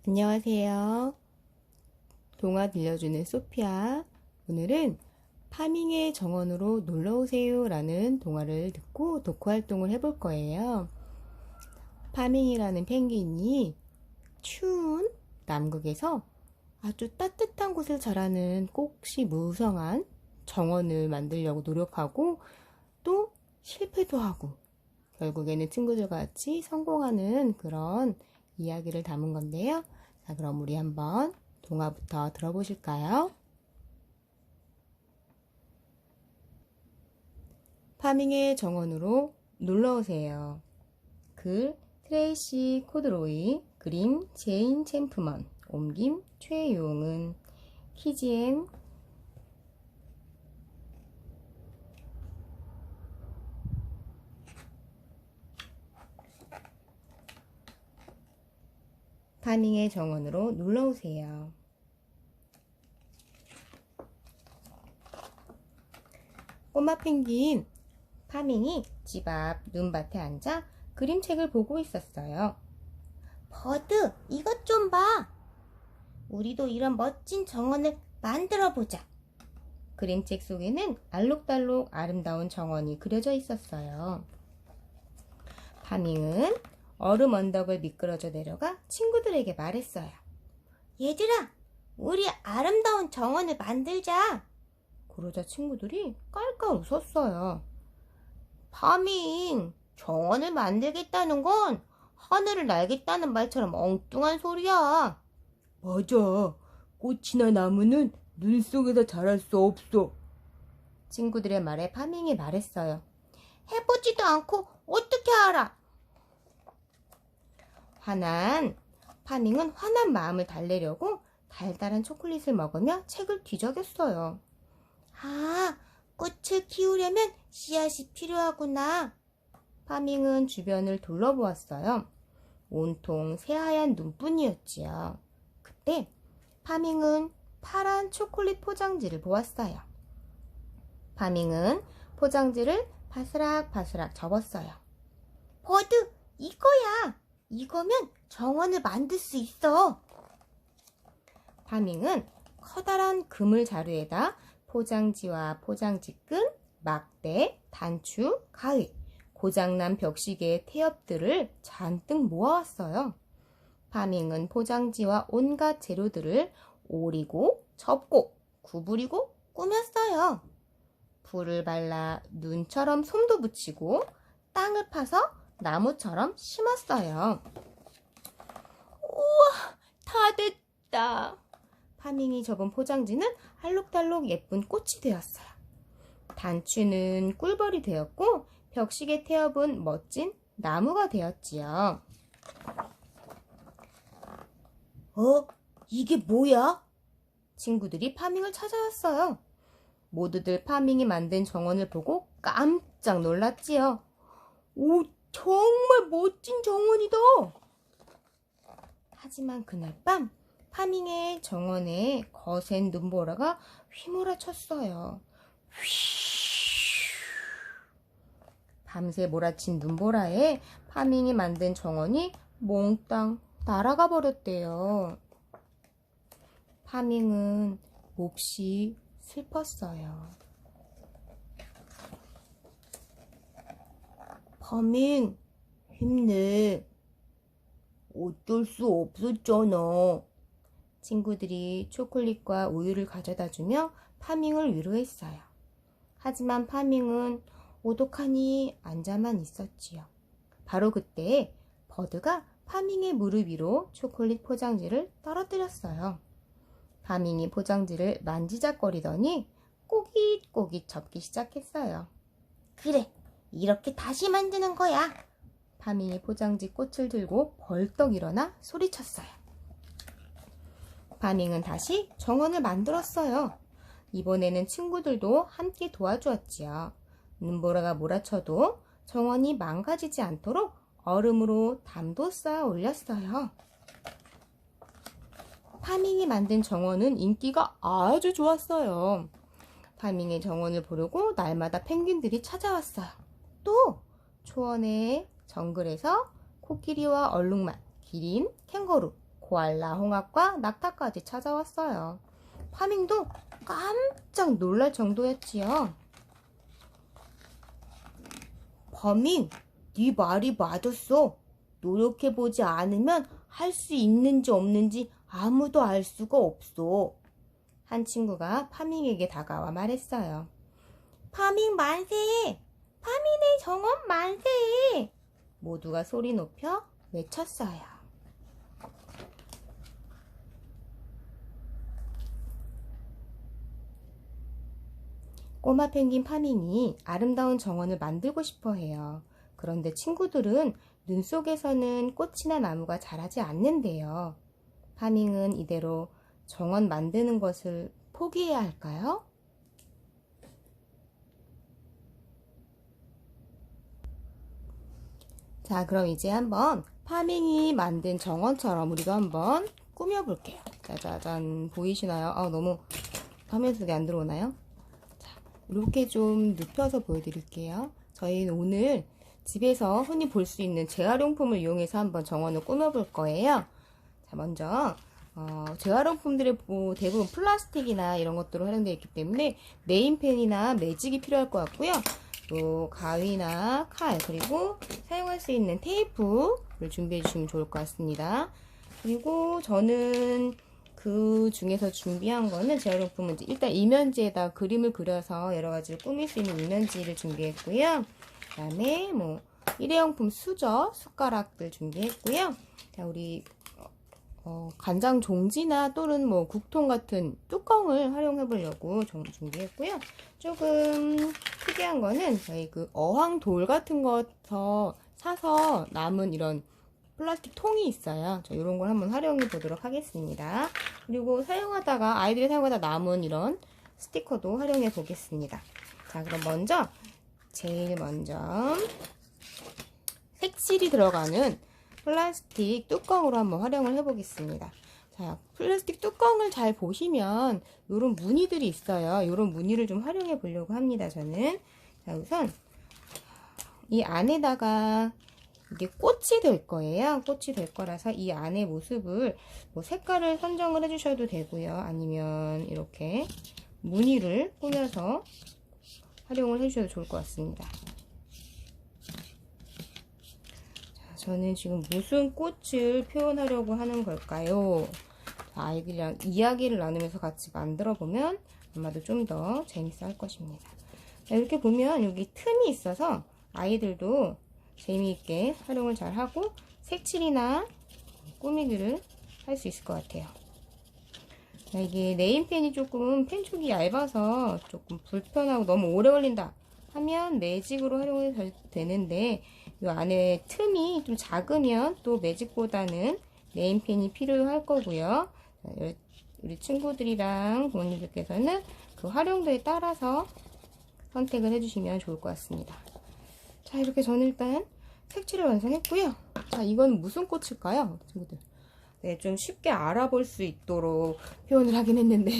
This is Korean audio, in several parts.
안녕하세요. 동화 들려주는 소피아. 오늘은 파밍의 정원으로 놀러오세요 라는 동화를 듣고 독후 활동을 해볼 거예요. 파밍이라는 펭귄이 추운 남극에서 아주 따뜻한 곳을 자라는 꽁시 무성한 정원을 만들려고 노력하고 또 실패도 하고 결국에는 친구들과 같이 성공하는 그런 이야기를 담은 건데요. 자, 그럼 우리 한번 동화부터 들어보실까요? 파밍의 정원으로 놀러오세요. 글 트레이시 코드로이, 그림 제인 챔프먼, 옮김 최용은, 키지엔. 파밍의 정원으로 놀러오세요. 꼬마 펭귄 파밍이 집 앞 눈밭에 앉아 그림책을 보고 있었어요. 버드, 이것 좀 봐. 우리도 이런 멋진 정원을 만들어 보자. 그림책 속에는 알록달록 아름다운 정원이 그려져 있었어요. 파밍은 얼음 언덕을 미끄러져 내려가 친구들에게 말했어요. 얘들아, 우리 아름다운 정원을 만들자. 그러자 친구들이 깔깔 웃었어요. 파밍, 정원을 만들겠다는 건 하늘을 날겠다는 말처럼 엉뚱한 소리야. 맞아. 꽃이나 나무는 눈 속에서 자랄 수 없어. 친구들의 말에 파밍이 말했어요. 해보지도 않고 어떻게 알아? 파밍은 화난 마음을 달래려고 달달한 초콜릿을 먹으며 책을 뒤적였어요. 아, 꽃을 키우려면 씨앗이 필요하구나. 파밍은 주변을 둘러보았어요. 온통 새하얀 눈뿐이었지요. 그때 파밍은 파란 초콜릿 포장지를 보았어요. 파밍은 포장지를 바스락바스락 접었어요. 버드, 이거야. 이거면 정원을 만들 수 있어. 파밍은 커다란 그물 자루에다 포장지와 포장지끈, 막대, 단추, 가위, 고장난 벽시계의 태엽들을 잔뜩 모아왔어요. 파밍은 포장지와 온갖 재료들을 오리고, 접고, 구부리고 꾸몄어요. 불을 발라 눈처럼 솜도 붙이고 땅을 파서 나무처럼 심었어요. 다 됐다. 파밍이 접은 포장지는 알록달록 예쁜 꽃이 되었어요. 단추는 꿀벌이 되었고 벽시계 태엽은 멋진 나무가 되었지요. 이게 뭐야? 친구들이 파밍을 찾아왔어요. 모두들 파밍이 만든 정원을 보고 깜짝 놀랐지요. 오, 정말 멋진 정원이다. 하지만 그날 밤 파밍의 정원에 거센 눈보라가 휘몰아쳤어요. 밤새 몰아친 눈보라에 파밍이 만든 정원이 몽땅 날아가 버렸대요. 파밍은 몹시 슬펐어요. 파밍, 힘내. 어쩔 수 없었잖아. 친구들이 초콜릿과 우유를 가져다 주며 파밍을 위로했어요. 하지만 파밍은 오독하니 앉아만 있었지요. 바로 그때 버드가 파밍의 무릎 위로 초콜릿 포장지를 떨어뜨렸어요. 파밍이 포장지를 만지작거리더니 꼬깃꼬깃 접기 시작했어요. 그래, 이렇게 다시 만드는 거야. 파밍이 포장지 꽃을 들고 벌떡 일어나 소리쳤어요. 파밍은 다시 정원을 만들었어요. 이번에는 친구들도 함께 도와주었지요. 눈보라가 몰아쳐도 정원이 망가지지 않도록 얼음으로 담도 쌓아 올렸어요. 파밍이 만든 정원은 인기가 아주 좋았어요. 파밍의 정원을 보려고 날마다 펭귄들이 찾아왔어요. 또 초원의 정글에서 코끼리와 얼룩말, 기린, 캥거루, 코알라, 홍합과 낙타까지 찾아왔어요. 파밍도 깜짝 놀랄 정도였지요. 파밍, 네 말이 맞았어. 노력해보지 않으면 할 수 있는지 없는지 아무도 알 수가 없어. 한 친구가 파밍에게 다가와 말했어요. 파밍 만세! 파밍의 정원 만세! 모두가 소리 높여 외쳤어요. 꼬마 펭귄 파밍이 아름다운 정원을 만들고 싶어 해요. 그런데 친구들은 눈 속에서는 꽃이나 나무가 자라지 않는데요. 파밍은 이대로 정원 만드는 것을 포기해야 할까요? 자, 그럼 이제 한번 파밍이 만든 정원처럼 우리도 한번 꾸며볼게요. 짜자잔, 보이시나요? 너무 화면 속에 안 들어오나요? 자, 이렇게 좀 눕혀서 보여드릴게요. 저희는 오늘 집에서 흔히 볼 수 있는 재활용품을 이용해서 한번 정원을 꾸며볼 거예요. 자, 먼저 재활용품들이 대부분 플라스틱이나 이런 것들로 활용되어 있기 때문에 네임펜이나 매직이 필요할 것 같고요. 또 가위나 칼, 그리고 사용할 수 있는 테이프를 준비해 주시면 좋을 것 같습니다. 그리고 저는 그 중에서 준비한 거는 재활용품은 일단 이면지에다 그림을 그려서 여러 가지를 꾸밀 수 있는 이면지를 준비했고요. 그 다음에 일회용품 수저, 숟가락들 준비했고요. 자, 우리 간장 종지나 또는 국통 같은 뚜껑을 활용해 보려고 준비했고요. 조금 특이한 거는 저희 그 어항 돌 같은 거 사서 남은 이런 플라스틱 통이 있어요. 이런 걸 한번 활용해 보도록 하겠습니다. 그리고 아이들이 사용하다 남은 이런 스티커도 활용해 보겠습니다. 자, 그럼 제일 먼저 색칠이 들어가는 플라스틱 뚜껑으로 한번 활용을 해보겠습니다. 자, 플라스틱 뚜껑을 잘 보시면 이런 무늬들이 있어요. 이런 무늬를 좀 활용해 보려고 합니다. 저는. 자, 우선 이 안에다가 이게 꽃이 될 거예요. 꽃이 될 거라서 이 안의 모습을 색깔을 선정을 해주셔도 되고요. 아니면 이렇게 무늬를 꾸며서 활용을 해주셔도 좋을 것 같습니다. 저는 지금 무슨 꽃을 표현하려고 하는 걸까요? 아이들이랑 이야기를 나누면서 같이 만들어 보면 아마도 좀 더 재밌어 할 것입니다. 자, 이렇게 보면 여기 틈이 있어서 아이들도 재미있게 활용을 잘 하고 색칠이나 꾸미기를 할 수 있을 것 같아요. 자, 이게 네임펜이 조금 펜촉이 얇아서 조금 불편하고 너무 오래 걸린다 하면 매직으로 활용이 되는데 이 안에 틈이 좀 작으면 또 매직보다는 네임펜이 필요할 거고요. 우리 친구들이랑 부모님들께서는 그 활용도에 따라서 선택을 해주시면 좋을 것 같습니다. 자, 이렇게 저는 일단 색칠을 완성했고요. 자, 이건 무슨 꽃일까요, 친구들? 네, 좀 쉽게 알아볼 수 있도록 표현을 하긴 했는데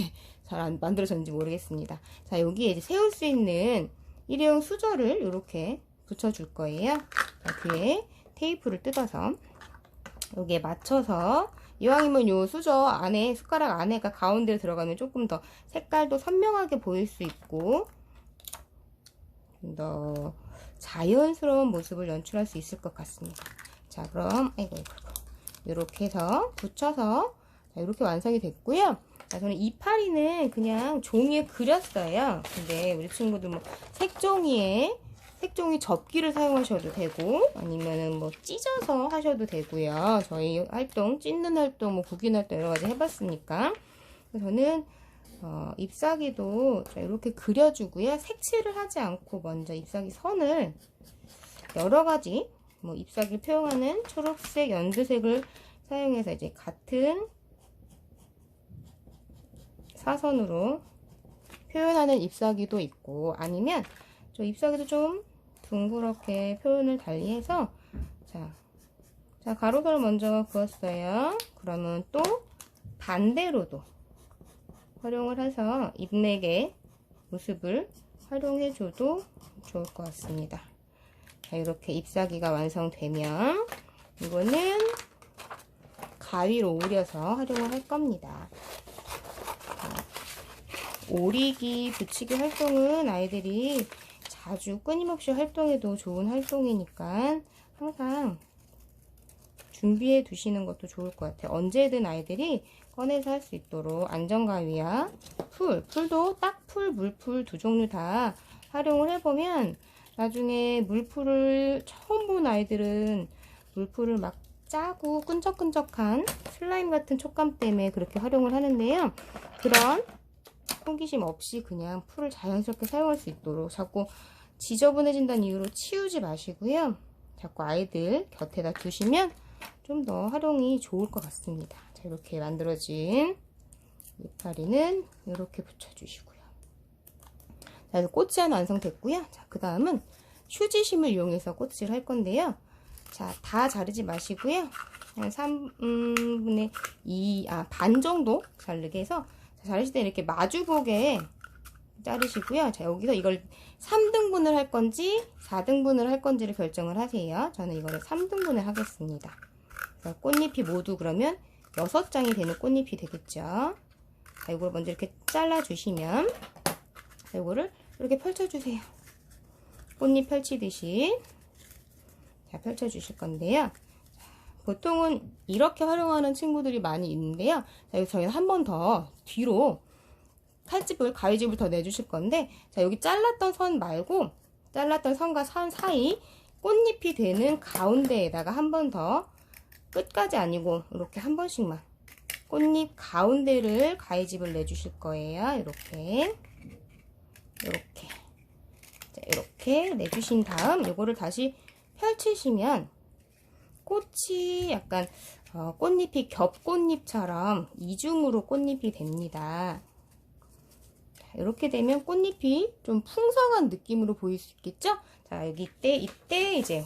잘 안 만들어졌는지 모르겠습니다. 자, 여기에 이제 세울 수 있는 일회용 수저를 이렇게 붙여줄 거예요. 자, 뒤에 테이프를 뜯어서 여기에 맞춰서 이왕이면 요 수저 안에 숟가락 안에가 가운데로 들어가면 조금 더 색깔도 선명하게 보일 수 있고 좀 더 자연스러운 모습을 연출할 수 있을 것 같습니다. 자, 그럼 이렇게 해서 붙여서 이렇게 완성이 됐고요. 자, 저는 이파리는 그냥 종이에 그렸어요. 근데 우리 친구들 색종이 접기를 사용하셔도 되고 아니면은 찢어서 하셔도 되고요. 저희 활동, 찢는 활동, 구긴 활동 여러 가지 해봤으니까. 저는 잎사귀도 이렇게 그려주고요. 색칠을 하지 않고 먼저 잎사귀 선을 여러 가지 잎사귀를 표현하는 초록색, 연두색을 사용해서 이제 같은 사선으로 표현하는 잎사귀도 있고 아니면 저 잎사귀도 좀 둥그렇게 표현을 달리해서 자, 가로선을 먼저 그었어요. 그러면 또 반대로도 활용을 해서 잎맥의 모습을 활용해줘도 좋을 것 같습니다. 자, 이렇게 잎사귀가 완성되면 이거는 가위로 오려서 활용을 할 겁니다. 오리기, 붙이기 활동은 아이들이 자주 끊임없이 활동해도 좋은 활동이니까 항상 준비해 두시는 것도 좋을 것 같아요. 언제든 아이들이 꺼내서 할 수 있도록 안전가위와 풀도 딱풀, 물풀 두 종류 다 활용을 해보면 나중에 물풀을 처음 본 아이들은 물풀을 막 짜고 끈적끈적한 슬라임 같은 촉감 때문에 그렇게 활용을 하는데요. 그런 호기심 없이 그냥 풀을 자연스럽게 사용할 수 있도록 자꾸 지저분해진다는 이유로 치우지 마시고요. 자꾸 아이들 곁에다 두시면 좀 더 활용이 좋을 것 같습니다. 자, 이렇게 만들어진 이파리는 이렇게 붙여주시고요. 자, 그래서 꽃이 하나 완성됐고요. 자, 그 다음은 휴지심을 이용해서 꽃을 할 건데요. 자, 다 자르지 마시고요. 한 3분의 2, 반 정도 자르게 해서 자르실 때 이렇게 마주보게 자르시고요. 자, 여기서 이걸 3등분을 할 건지 4등분을 할 건지를 결정을 하세요. 저는 이거를 3등분을 하겠습니다. 그래서 꽃잎이 모두 그러면 6장이 되는 꽃잎이 되겠죠. 자, 이걸 먼저 이렇게 잘라주시면 자, 이거를 이렇게 펼쳐주세요. 꽃잎 펼치듯이 자, 펼쳐주실 건데요. 보통은 이렇게 활용하는 친구들이 많이 있는데요. 자, 여기 저희는 한 번 더 뒤로 가위집을 더 내주실 건데, 자, 여기 잘랐던 선 말고, 잘랐던 선과 선 사이 꽃잎이 되는 가운데에다가 한 번 더, 끝까지 아니고, 이렇게 한 번씩만, 꽃잎 가운데를 가위집을 내주실 거예요. 이렇게. 자, 이렇게 내주신 다음, 요거를 다시 펼치시면, 꽃이 약간 꽃잎이 겹꽃잎처럼 이중으로 꽃잎이 됩니다. 이렇게 되면 꽃잎이 좀 풍성한 느낌으로 보일 수 있겠죠? 자, 이때 이제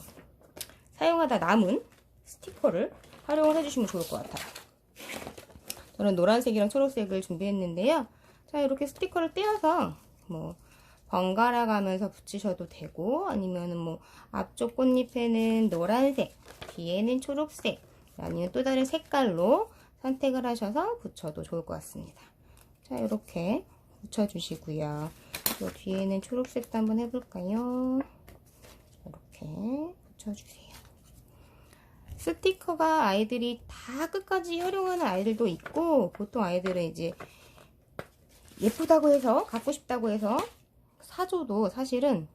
사용하다 남은 스티커를 활용을 해주시면 좋을 것 같아요. 저는 노란색이랑 초록색을 준비했는데요. 자, 이렇게 스티커를 떼어서 뭐 번갈아 가면서 붙이셔도 되고, 아니면은 뭐 앞쪽 꽃잎에는 노란색, 뒤에는 초록색, 아니면 또 다른 색깔로 선택을 하셔서 붙여도 좋을 것 같습니다. 자, 이렇게 붙여주시고요. 또 뒤에는 초록색도 한번 해볼까요? 이렇게 붙여주세요. 스티커가 아이들이 다 끝까지 활용하는 아이들도 있고, 보통 아이들은 이제 예쁘다고 해서, 갖고 싶다고 해서 사줘도 사실은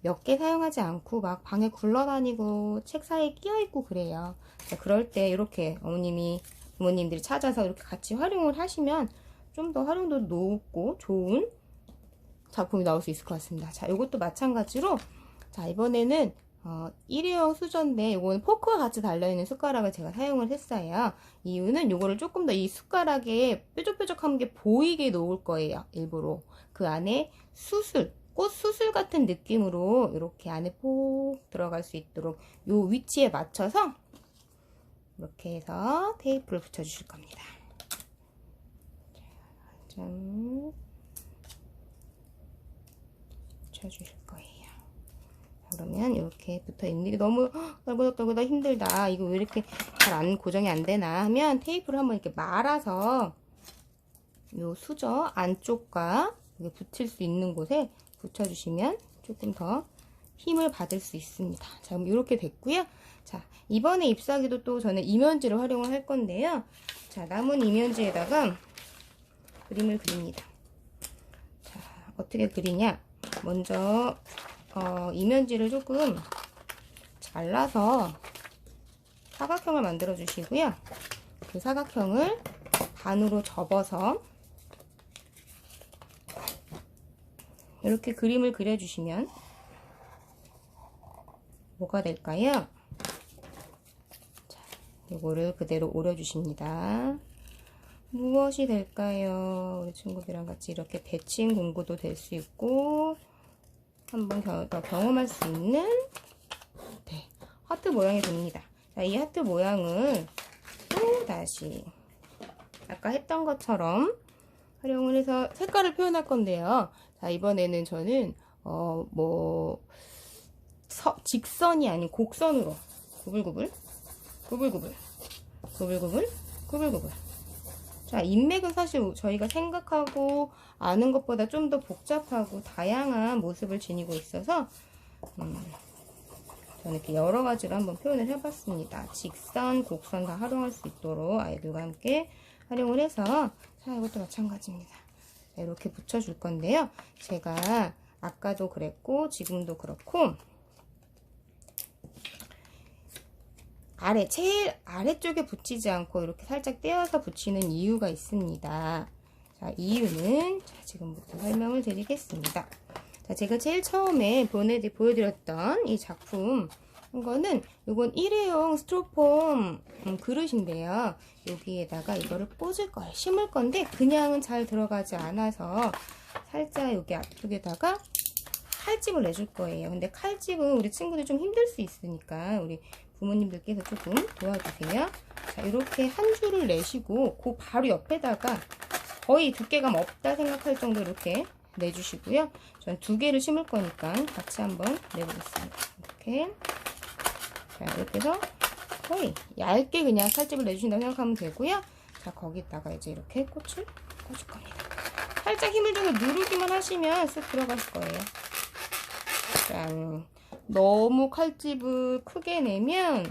몇 개 사용하지 않고 막 방에 굴러다니고 책 사이에 끼어있고 그래요. 자, 그럴 때 이렇게 부모님들이 찾아서 이렇게 같이 활용을 하시면 좀 더 활용도 높고 좋은 작품이 나올 수 있을 것 같습니다. 자, 이것도 마찬가지로 자, 이번에는 일회용 수저인데 이거는 포크와 같이 달려있는 숟가락을 제가 사용을 했어요. 이유는 이거를 조금 더 이 숟가락에 뾰족뾰족한 게 보이게 놓을 거예요. 일부러. 그 안에 꽃 수술 같은 느낌으로 이렇게 안에 푹 들어갈 수 있도록 이 위치에 맞춰서 이렇게 해서 테이프를 붙여주실 겁니다. 좀 붙여주실 거예요. 그러면 이렇게 붙어 있는 게 너무 떨고덕 힘들다. 이거 왜 이렇게 잘 고정이 안 되나 하면 테이프를 한번 이렇게 말아서 이 수저 안쪽과 붙일 수 있는 곳에 붙여주시면 조금 더 힘을 받을 수 있습니다. 자, 그럼 이렇게 됐고요. 자, 이번에 잎사귀도 또 저는 이면지를 활용을 할 건데요. 자, 남은 이면지에다가 그림을 그립니다. 자, 어떻게 그리냐? 먼저 이면지를 조금 잘라서 사각형을 만들어 주시고요. 그 사각형을 반으로 접어서 이렇게 그림을 그려주시면 뭐가 될까요? 자, 이거를 그대로 오려주십니다. 무엇이 될까요? 우리 친구들이랑 같이 이렇게 대칭 공부도 될 수 있고 한번 더 경험할 수 있는 하트 모양이 됩니다. 자, 이 하트 모양을 또 다시 아까 했던 것처럼 활용을 해서 색깔을 표현할 건데요. 자, 이번에는 저는 직선이 아닌 곡선으로 구불구불 구불구불, 구불구불. 자, 인맥은 사실 저희가 생각하고 아는 것보다 좀 더 복잡하고 다양한 모습을 지니고 있어서 저는 이렇게 여러 가지로 한번 표현을 해봤습니다. 직선, 곡선 다 활용할 수 있도록 아이들과 함께 활용을 해서, 자, 이것도 마찬가지입니다. 자, 이렇게 붙여줄 건데요. 제가 아까도 그랬고 지금도 그렇고 제일 아래쪽에 붙이지 않고 이렇게 살짝 떼어서 붙이는 이유가 있습니다. 자, 이유는 지금부터 설명을 드리겠습니다. 자, 제가 제일 처음에 보여드렸던 이 작품 이거는 이건 일회용 스티로폼 그릇인데요. 여기에다가 이거를 꽂을 거예요. 심을 건데 그냥은 잘 들어가지 않아서 살짝 여기 앞쪽에다가 칼집을 내줄 거예요. 근데 칼집은 우리 친구들 좀 힘들 수 있으니까 우리 부모님들께서 조금 도와주세요. 자, 이렇게 한 줄을 내시고 그 바로 옆에다가 거의 두께감 없다 생각할 정도로 이렇게 내주시고요. 전 2개를 심을 거니까 같이 한번 내보겠습니다. 이렇게. 자, 이렇게 해서 거의 얇게 그냥 칼집을 내주신다고 생각하면 되고요. 자, 거기다가 이제 이렇게 꽃을 꽂을 겁니다. 살짝 힘을 주고 누르기만 하시면 쓱 들어갈 거예요. 짠. 너무 칼집을 크게 내면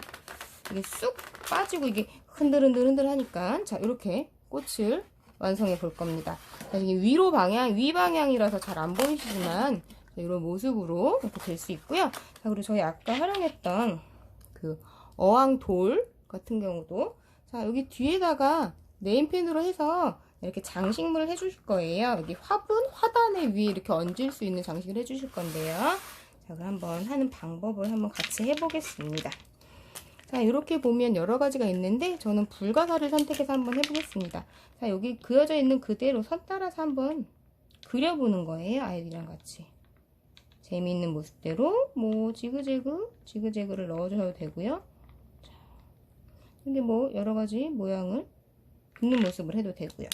이게 쑥 빠지고 이게 흔들흔들 하니까, 자, 이렇게 꽃을 완성해 볼 겁니다. 자, 이게 위 방향이라서 잘 안 보이시지만 이런 모습으로 이렇게 될 수 있고요. 자, 그리고 저희 아까 활용했던 그 어항돌 같은 경우도, 자, 여기 뒤에다가 네임펜으로 해서 이렇게 장식물을 해주실 거예요. 여기 화단에 위에 이렇게 얹을 수 있는 장식을 해주실 건데요. 자, 그럼 한번 하는 방법을 한번 같이 해보겠습니다. 자, 이렇게 보면 여러 가지가 있는데 저는 불가사를 선택해서 한번 해보겠습니다. 자, 여기 그려져 있는 그대로 선 따라서 한번 그려보는 거예요. 아이들이랑 같이. 재미있는 모습대로 뭐 지그재그를 넣어주셔도 되고요. 자, 근데 뭐 여러 가지 모양을 있는 모습을 해도 되고요.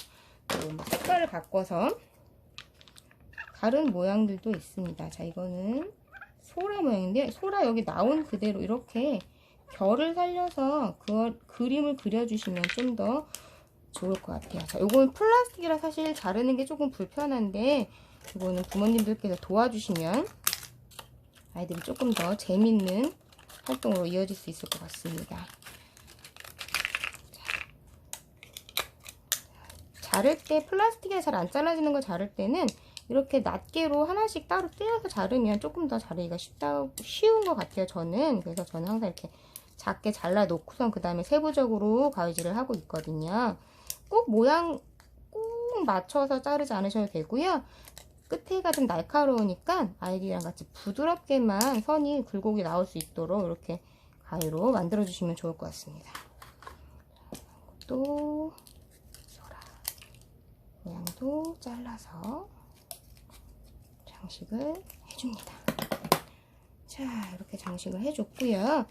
또 뭐 색깔을 바꿔서 다른 모양들도 있습니다. 자, 이거는 소라 모양인데 소라 여기 나온 그대로 이렇게 결을 살려서 그림을 그려주시면 좀 더 좋을 것 같아요. 자, 요거는 플라스틱이라 사실 자르는 게 조금 불편한데 이거는 부모님들께서 도와주시면 아이들이 조금 더 재밌는 활동으로 이어질 수 있을 것 같습니다. 자를 때 플라스틱에 잘 안 잘라지는 거 자를 때는 이렇게 낱개로 하나씩 따로 떼어서 자르면 조금 더 자르기가 쉬운 것 같아요. 그래서 저는 항상 이렇게 작게 잘라 놓고선 그 다음에 세부적으로 가위질을 하고 있거든요. 꼭 모양 꼭 맞춰서 자르지 않으셔도 되고요. 끝에가 좀 날카로우니까 아이들이랑 같이 부드럽게만 선이 굴곡이 나올 수 있도록 이렇게 가위로 만들어 주시면 좋을 것 같습니다. 또 소라 모양도 잘라서 장식을 해줍니다. 자, 이렇게 장식을 해줬고요.